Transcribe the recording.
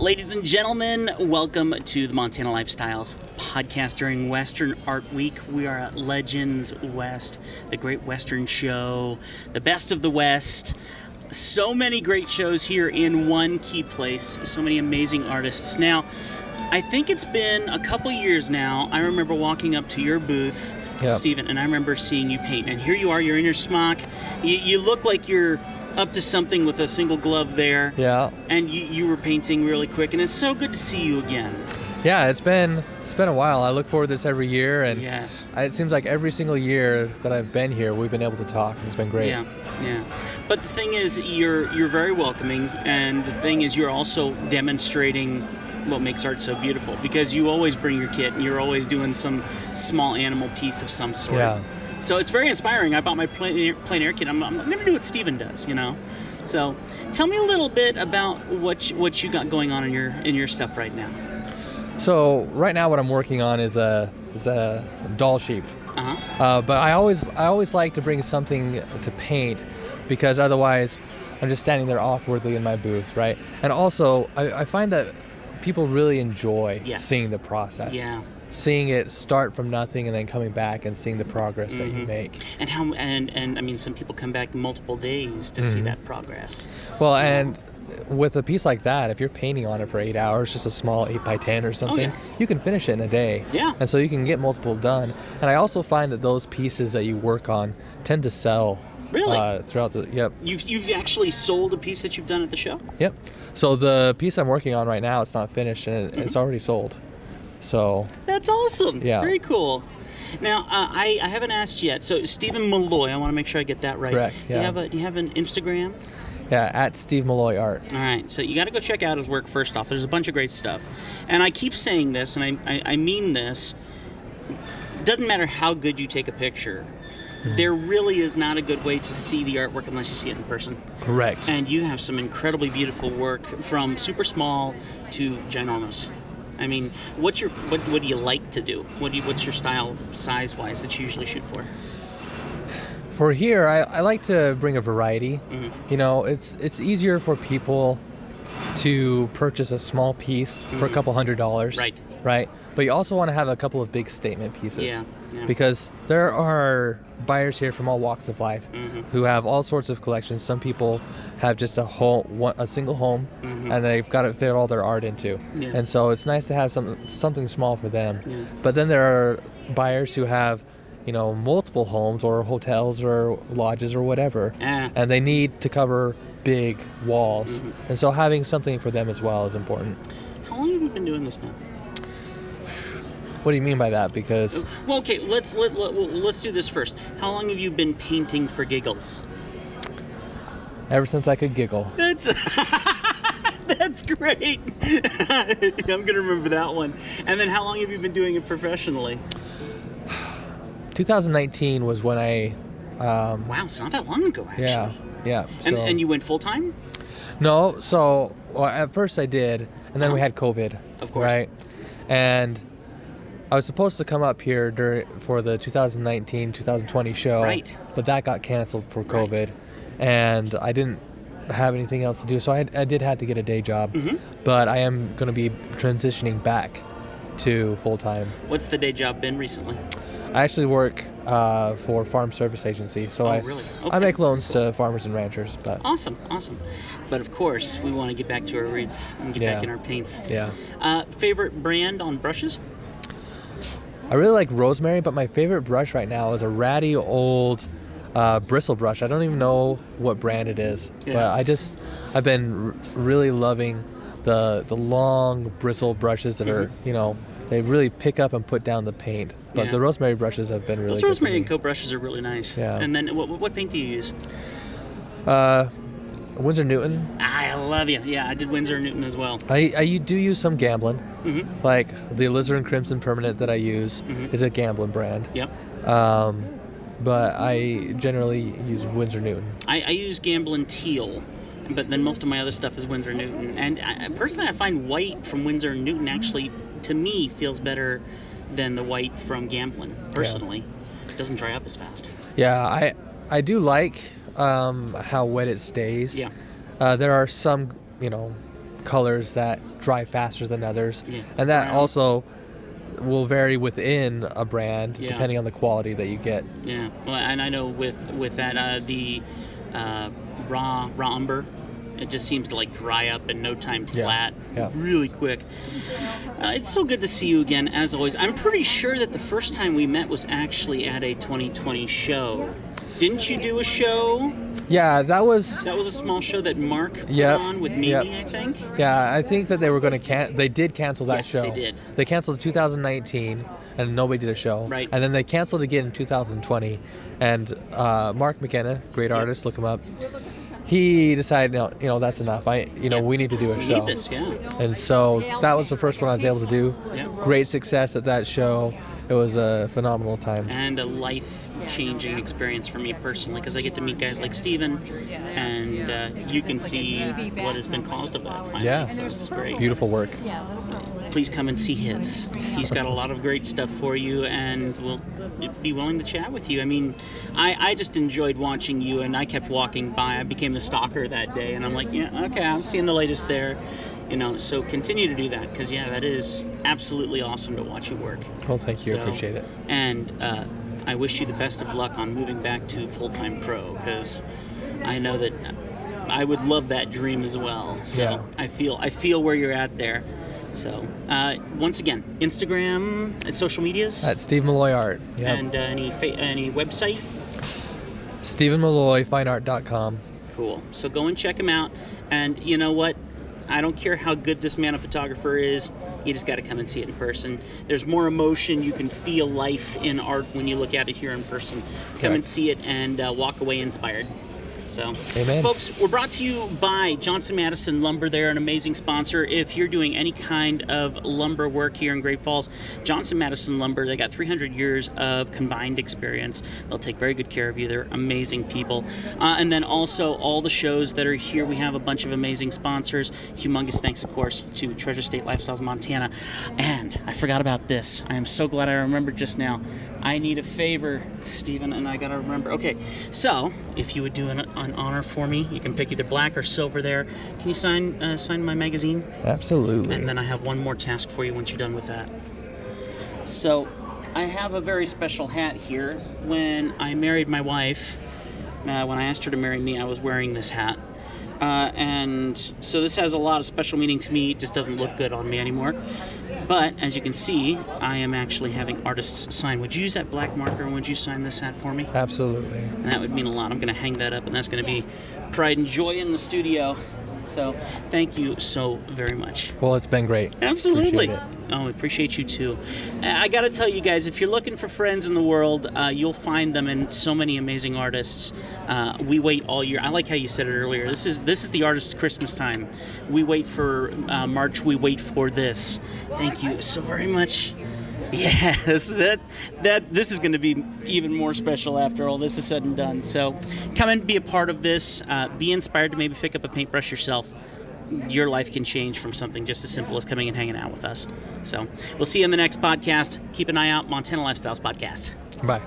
Ladies and gentlemen, welcome to the Montana Lifestyles podcast during Western Art Week. We are at Legends West, the Great Western Show, the best of the West. So many great shows here in one key place, so many amazing artists. Now, I think it's been a couple years now. I remember walking up to your booth, Stephan, and I remember seeing you paint. And here you are, you're in your smock. You look like you're up to something with a single glove there. Yeah. And you were painting really quick, and it's so good to see you again. Yeah, it's been a while. I look forward to this every year, and yes, it seems like every single year that I've been here, we've been able to talk, and it's been great. Yeah. But the thing is, you're very welcoming, and the thing is, you're also demonstrating what makes art so beautiful, because you always bring your kit, and you're always doing some small animal piece of some sort. Yeah. So it's very inspiring. I bought my plein air kit. I'm going to do what Stephan does, you know. So tell me a little bit about what you got going on in your stuff right now. So right now, what I'm working on is a doll sheep. But I always like to bring something to paint, because otherwise I'm just standing there awkwardly in my booth, right? And also I find that people really enjoy seeing the process. Yeah. Seeing it start from nothing and then coming back and seeing the progress that you make. And I mean, some people come back multiple days to see that progress. Well, and with a piece like that, if you're painting on it for 8 hours, just a small 8x10 or something, you can finish it in a day. Yeah. And so you can get multiple done. And I also find that those pieces that you work on tend to sell. Really? Throughout the, yep. You've actually sold a piece that you've done at the show? Yep. So the piece I'm working on right now, it's not finished, and it's already sold. So that's awesome. Yeah. Very cool. Now, I haven't asked yet. So Stephen Malloy, I want to make sure I get that right. Correct. Yeah. Do you have an Instagram? Yeah, at Steve Malloy Art. All right. So you got to go check out his work first off. There's a bunch of great stuff. And I keep saying this, and I mean this. It doesn't matter how good you take a picture. There really is not a good way to see the artwork unless you see it in person. Correct. And you have some incredibly beautiful work, from super small to ginormous. I mean, what do you like to do? What's your style, size-wise, that you usually shoot for? For here, I like to bring a variety. You know, it's easier for people to purchase a small piece for a couple $100s. Right. But you also want to have a couple of big statement pieces. Yeah. Because there are buyers here from all walks of life who have all sorts of collections. Some people have just a single home, and they've got to fit all their art into. Yeah. And so it's nice to have something small for them. Yeah. But then there are buyers who have, you know, multiple homes or hotels or lodges or whatever, and they need to cover big walls. And so having something for them as well is important. How long have you been doing this now? What do you mean by that? Because well, okay, let's do this first. How long have you been painting for giggles? Ever since I could giggle. That's great. I'm gonna remember that one. And then how long have you been doing it professionally? 2019 was when I. Wow, it's not that long ago, actually. Yeah. So, and you went full time? No, so at first I did, and then we had COVID. Of course. Right, and I was supposed to come up here for the 2019-2020 show, right? But that got canceled for COVID, and I didn't have anything else to do, so I did have to get a day job. But I am going to be transitioning back to full time. What's the day job been recently? I actually work for Farm Service Agency, so really? Okay. I make loans to farmers and ranchers. But awesome. But of course, we want to get back to our roots and get back in our paints. Yeah. Favorite brand on brushes? I really like Rosemary, but my favorite brush right now is a ratty old bristle brush. I don't even know what brand it is, but I've been really loving the long bristle brushes that are, you know, they really pick up and put down the paint. But the Rosemary brushes have been really good. Those Rosemary & Co. brushes are really nice. Yeah. And then what paint do you use? Winsor Newton. I love you. Yeah, I did Winsor Newton as well. I do use some Gamblin. Like the Alizarin Crimson Permanent that I use is a Gamblin brand. Yep. But I generally use Winsor Newton. I use Gamblin Teal, but then most of my other stuff is Winsor Newton. And personally, I find white from Winsor Newton actually, to me, feels better than the white from Gamblin, personally. It doesn't dry up as fast. Yeah, I do like how wet it stays. Yeah. There are some, colors that dry faster than others. Yeah. And that Brown. also will vary within a brand depending on the quality that you get. Yeah. Well, and I know with that the raw umber, it just seems to like dry up in no time flat, really quick. It's so good to see you again, as always. I'm pretty sure that the first time we met was actually at a 2020 show. Didn't you do a show? Yeah, that was a small show that Mark put on with Mimi, I think. Yeah, I think that they were going to they did cancel that show. Yes, they did. They canceled 2019 and nobody did a show. Right. And then they canceled again in 2020 and Mark McKenna, great artist, look him up. He decided, that's enough. We need to do a show. We need this, And so that was the first one I was able to do. Yeah. Great success at that show. It was a phenomenal time. And a life-changing experience for me personally, because I get to meet guys like Stephan, and you can see what has been caused of that finally. Yeah. So it's great. Beautiful work. Please come and see his. He's got a lot of great stuff for you, and we'll be willing to chat with you. I mean, I just enjoyed watching you, and I kept walking by. I became the stalker that day, and I'm like, yeah, okay, I'm seeing the latest there. So continue to do that, because, that is absolutely awesome to watch you work. Well, thank you. I appreciate it. And I wish you the best of luck on moving back to full-time pro, because I know that I would love that dream as well. So I feel where you're at there. So once again, Instagram, social medias? At Steve Malloy Art. Yep. And any website? StephenMalloyFineArt.com. Cool. So go and check him out. And you know what? I don't care how good this man, a photographer, is. You just got to come and see it in person. There's more emotion. You can feel life in art when you look at it here in person. Come and see it and walk away inspired. So, Amen. Folks, we're brought to you by Johnson Madison Lumber. They're an amazing sponsor. If you're doing any kind of lumber work here in Great Falls, Johnson Madison Lumber, they got 300 years of combined experience. They'll take very good care of you. They're amazing people. And then also all the shows that are here, we have a bunch of amazing sponsors. Humongous thanks, of course, to Treasure State Lifestyles Montana. And I forgot about this. I am so glad I remembered just now. I need a favor, Stephen, and I gotta remember. Okay, so if you would do an honor for me, you can pick either black or silver there. Can you sign my magazine? Absolutely. And then I have one more task for you once you're done with that. So I have a very special hat here. When I married my wife, when I asked her to marry me, I was wearing this hat. And so this has a lot of special meaning to me. It just doesn't look good on me anymore. But as you can see, I am actually having artists sign. Would you use that black marker and would you sign this hat for me? Absolutely. And that would mean a lot. I'm going to hang that up, and that's going to be pride and joy in the studio. So thank you so very much. Well, it's been great. Appreciate it. Oh, I appreciate you too. I got to tell you guys, if you're looking for friends in the world, you'll find them in so many amazing artists. We wait all year. I like how you said it earlier. This is the artist's Christmas time. We wait for March. We wait for this. Thank you so very much. Yes, this is going to be even more special after all this is said and done. So come and be a part of this. Be inspired to maybe pick up a paintbrush yourself. Your life can change from something just as simple as coming and hanging out with us. So we'll see you in the next podcast. Keep an eye out, Montana Lifestyles Podcast. Bye.